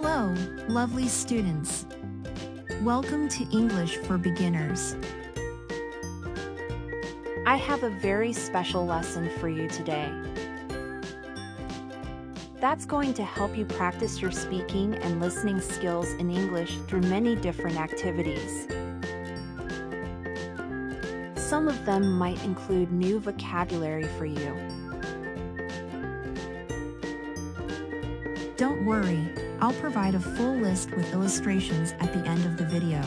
Hello, lovely students. Welcome to English for Beginners. I have a very special lesson for you today. That's going to help you practice your speaking and listening skills in English through many different activities. Some of them might include new vocabulary for you. Don't worry, I'll provide a full list with illustrations at the end of the video.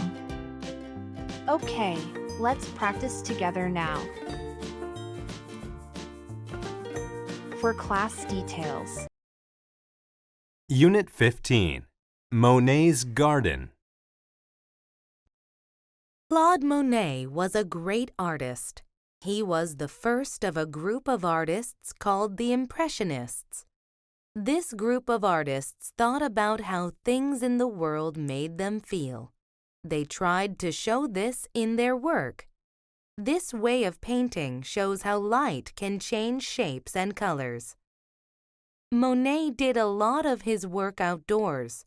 Okay, let's practice together now. For class details. Unit 15, Monet's Garden. Claude Monet was a great artist. He was the first of a group of artists called the Impressionists. This group of artists thought about how things in the world made them feel. They tried to show this in their work. This way of painting shows how light can change shapes and colors. Monet did a lot of his work outdoors.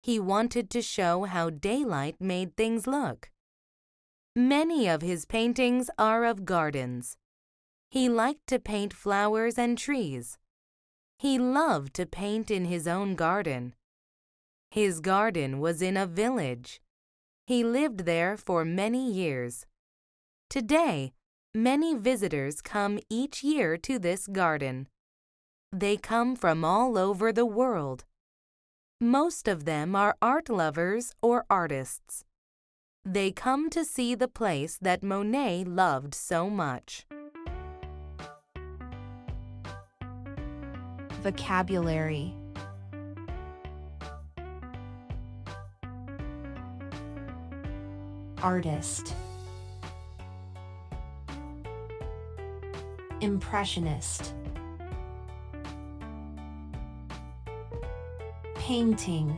He wanted to show how daylight made things look. Many of his paintings are of gardens. He liked to paint flowers and trees. He loved to paint in his own garden. His garden was in a village. He lived there for many years. Today, many visitors come each year to this garden. They come from all over the world. Most of them are art lovers or artists. They come to see the place that Monet loved so much. Vocabulary. Artist. Impressionist. Painting.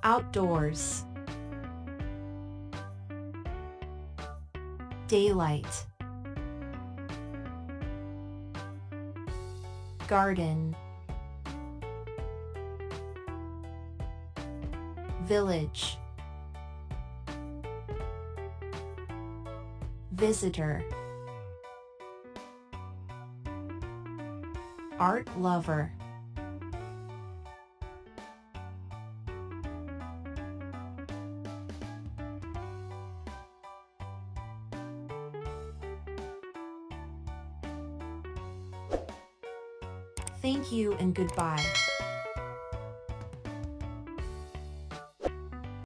Outdoors. Daylight. Garden. Village. Visitor. Art lover. Thank you and goodbye.